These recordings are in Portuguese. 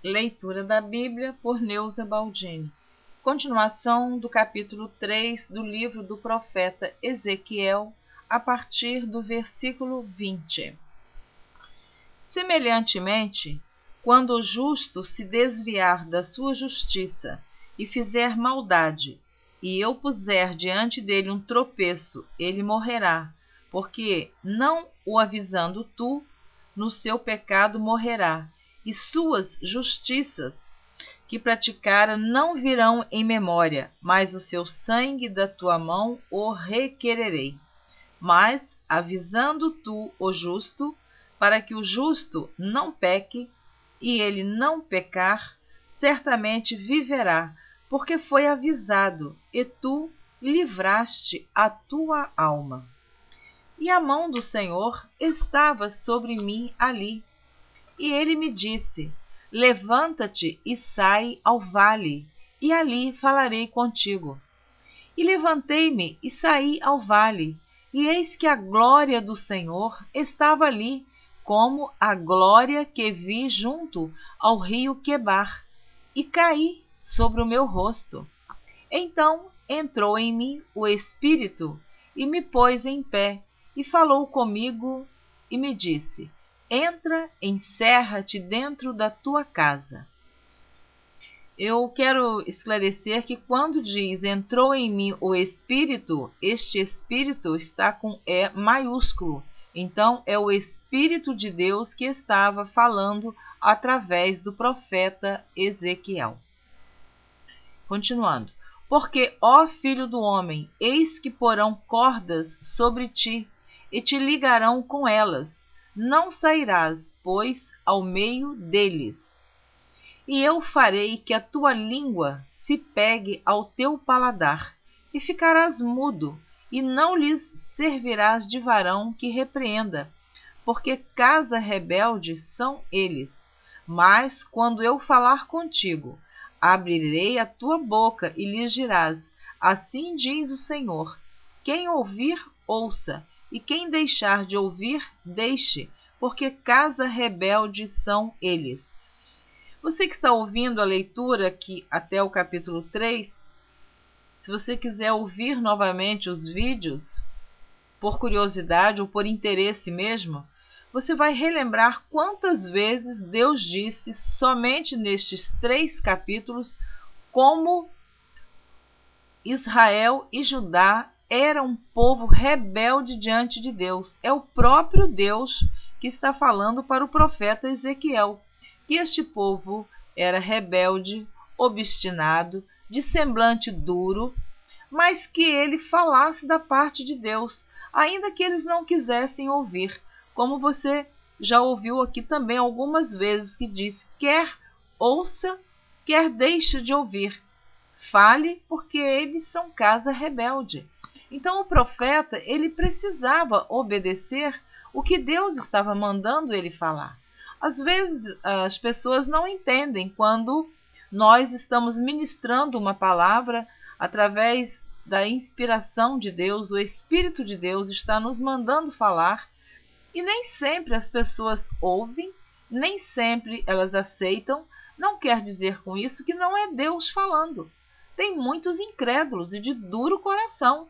Leitura da Bíblia por Neuza Baldini. Continuação do capítulo 3 do livro do profeta Ezequiel, a partir do versículo 20. Semelhantemente, quando o justo se desviar da sua justiça e fizer maldade, e eu puser diante dele um tropeço, ele morrerá, porque, não o avisando tu, no seu pecado morrerá, e suas justiças que praticara não virão em memória, mas o seu sangue da tua mão o requererei. Mas, avisando tu o justo, para que o justo não peque, e ele não pecar, certamente viverá, porque foi avisado, e tu livraste a tua alma. E a mão do Senhor estava sobre mim ali, e ele me disse: levanta-te e sai ao vale, e ali falarei contigo. E levantei-me e saí ao vale, e eis que a glória do Senhor estava ali, como a glória que vi junto ao rio Quebar, e caí sobre o meu rosto. Então entrou em mim o Espírito, e me pôs em pé, e falou comigo, e me disse: entra, encerra-te dentro da tua casa. Eu quero esclarecer que quando diz entrou em mim o Espírito, este Espírito está com E maiúsculo. Então é o Espírito de Deus que estava falando através do profeta Ezequiel. Continuando. Porque, ó filho do homem, eis que porão cordas sobre ti, e te ligarão com elas. Não sairás, pois, ao meio deles. E eu farei que a tua língua se pegue ao teu paladar, e ficarás mudo, e não lhes servirás de varão que repreenda, porque casa rebelde são eles. Mas, quando eu falar contigo, abrirei a tua boca e lhes dirás: assim diz o Senhor. Quem ouvir, ouça, e quem deixar de ouvir, deixe, porque casa rebelde são eles. Você que está ouvindo a leitura aqui até o capítulo 3, se você quiser ouvir novamente os vídeos, por curiosidade ou por interesse mesmo, você vai relembrar quantas vezes Deus disse somente nestes 3 capítulos como Israel e Judá era um povo rebelde diante de Deus. É o próprio Deus que está falando para o profeta Ezequiel, que este povo era rebelde, obstinado, de semblante duro, mas que ele falasse da parte de Deus, ainda que eles não quisessem ouvir, como você já ouviu aqui também algumas vezes que diz: quer ouça, quer deixe de ouvir. Fale, porque eles são casa rebelde. Então o profeta, ele precisava obedecer o que Deus estava mandando ele falar. Às vezes as pessoas não entendem quando nós estamos ministrando uma palavra através da inspiração de Deus, o Espírito de Deus está nos mandando falar, e nem sempre as pessoas ouvem, nem sempre elas aceitam. Não quer dizer com isso que não é Deus falando. Tem muitos incrédulos e de duro coração.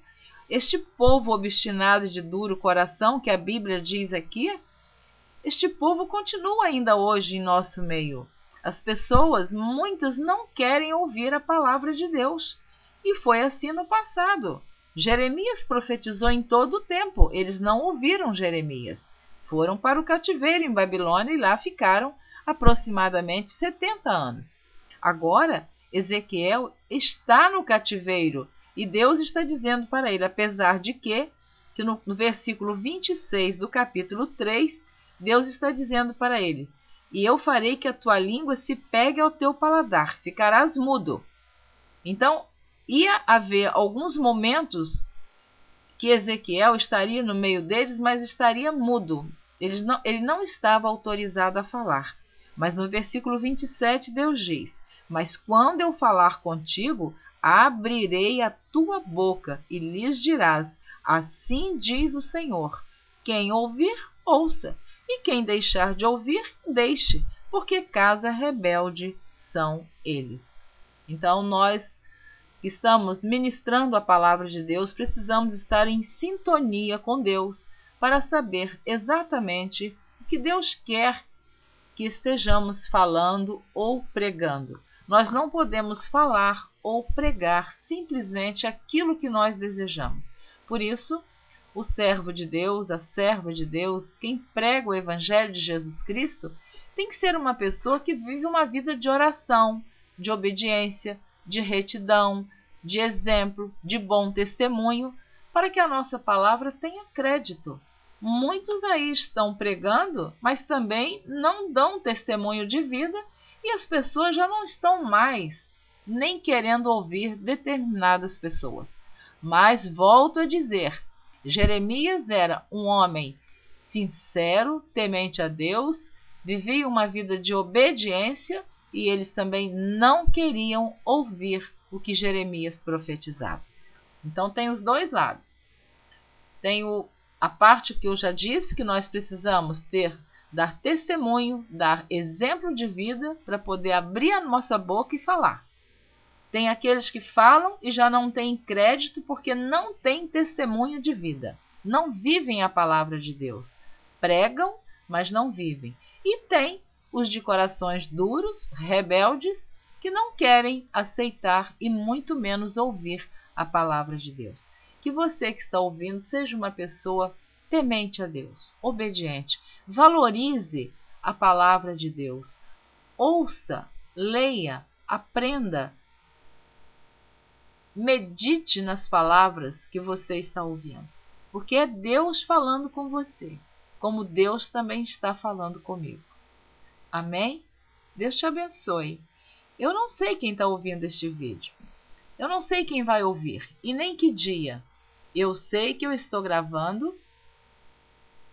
Este povo obstinado e de duro coração, que a Bíblia diz aqui, este povo continua ainda hoje em nosso meio. As pessoas, muitas, não querem ouvir a palavra de Deus. E foi assim no passado. Jeremias profetizou em todo o tempo. Eles não ouviram Jeremias. Foram para o cativeiro em Babilônia e lá ficaram aproximadamente 70 anos. Agora, Ezequiel está no cativeiro e Deus está dizendo para ele, apesar de que no versículo 26 do capítulo 3, Deus está dizendo para ele: e eu farei que a tua língua se pegue ao teu paladar, ficarás mudo. Então, ia haver alguns momentos que Ezequiel estaria no meio deles, mas estaria mudo. Ele não estava autorizado a falar. Mas no versículo 27, Deus diz: mas quando eu falar contigo, abrirei a tua boca e lhes dirás: assim diz o Senhor. Quem ouvir, ouça, e quem deixar de ouvir, deixe, porque casa rebelde são eles. Então, nós que estamos ministrando a palavra de Deus, precisamos estar em sintonia com Deus para saber exatamente o que Deus quer que estejamos falando ou pregando. Nós não podemos falar ou pregar simplesmente aquilo que nós desejamos. Por isso, o servo de Deus, a serva de Deus, quem prega o Evangelho de Jesus Cristo, tem que ser uma pessoa que vive uma vida de oração, de obediência, de retidão, de exemplo, de bom testemunho, para que a nossa palavra tenha crédito. Muitos aí estão pregando, mas também não dão testemunho de vida e as pessoas já não estão mais nem querendo ouvir determinadas pessoas. Mas volto a dizer, Jeremias era um homem sincero, temente a Deus, vivia uma vida de obediência e eles também não queriam ouvir o que Jeremias profetizava. Então tem os dois lados. Tem a parte que eu já disse, que nós precisamos dar testemunho, dar exemplo de vida para poder abrir a nossa boca e falar. Tem aqueles que falam e já não têm crédito porque não têm testemunho de vida. Não vivem a palavra de Deus. Pregam, mas não vivem. E tem os de corações duros, rebeldes, que não querem aceitar e muito menos ouvir a palavra de Deus. Que você que está ouvindo seja uma pessoa temente a Deus, obediente. Valorize a palavra de Deus. Ouça, leia, aprenda. Medite nas palavras que você está ouvindo. Porque é Deus falando com você, como Deus também está falando comigo. Amém? Deus te abençoe. Eu não sei quem está ouvindo este vídeo. Eu não sei quem vai ouvir e nem que dia. Eu sei que eu estou gravando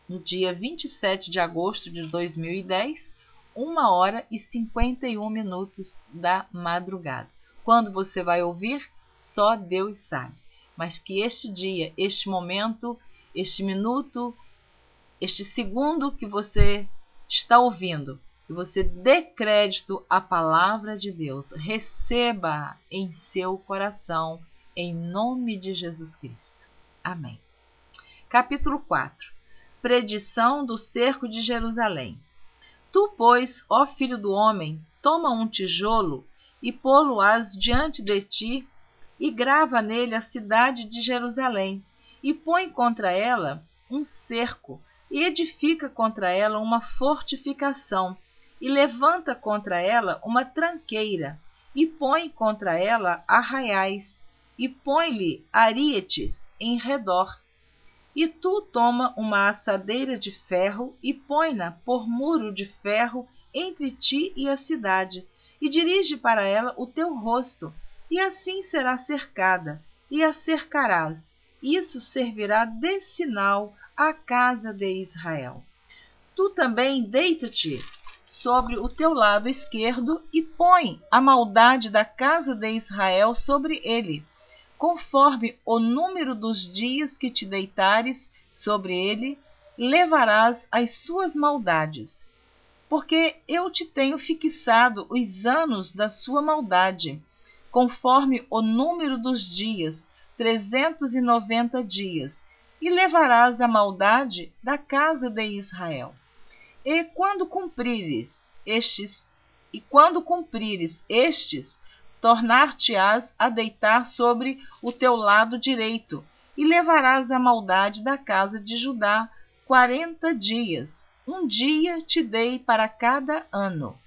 no dia 27 de agosto de 2010, 1h51 da madrugada. Quando você vai ouvir, só Deus sabe. Mas que este dia, este momento, este minuto, este segundo que você está ouvindo, que você dê crédito à palavra de Deus, receba em seu coração, em nome de Jesus Cristo. Amém. Capítulo 4. Predição do cerco de Jerusalém. Tu, pois, ó filho do homem, toma um tijolo e pô-lo-ás diante de ti, e grava nele a cidade de Jerusalém, e põe contra ela um cerco, e edifica contra ela uma fortificação, e levanta contra ela uma tranqueira, e põe contra ela arraiais, e põe-lhe arietes em redor. E tu toma uma assadeira de ferro, e põe-na por muro de ferro entre ti e a cidade, e dirige para ela o teu rosto, e assim será cercada, e a cercarás. Isso servirá de sinal à casa de Israel. Tu também deita-te sobre o teu lado esquerdo e põe a maldade da casa de Israel sobre ele, conforme o número dos dias que te deitares sobre ele, levarás as suas maldades. Porque eu te tenho fixado os anos da sua maldade, conforme o número dos dias, 390 dias, e levarás a maldade da casa de Israel. E quando cumprires estes, tornar-te-ás a deitar sobre o teu lado direito, e levarás a maldade da casa de Judá 40 dias. Um dia te dei para cada ano.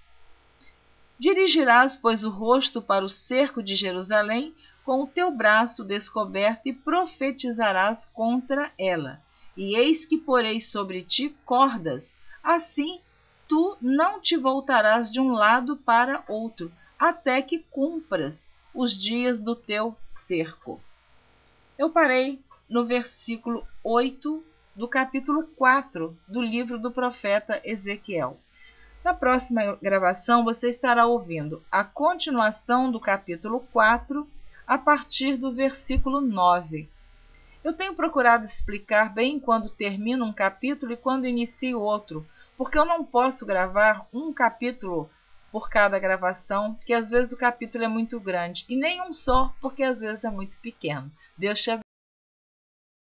Dirigirás, pois, o rosto para o cerco de Jerusalém com o teu braço descoberto e profetizarás contra ela. E eis que porei sobre ti cordas, assim tu não te voltarás de um lado para outro, até que cumpras os dias do teu cerco. Eu parei no versículo 8 do capítulo 4 do livro do profeta Ezequiel. Na próxima gravação você estará ouvindo a continuação do capítulo 4 a partir do versículo 9. Eu tenho procurado explicar bem quando termino um capítulo e quando inicio outro, porque eu não posso gravar um capítulo por cada gravação, porque às vezes o capítulo é muito grande, e nem um só, porque às vezes é muito pequeno. Deus te abençoe.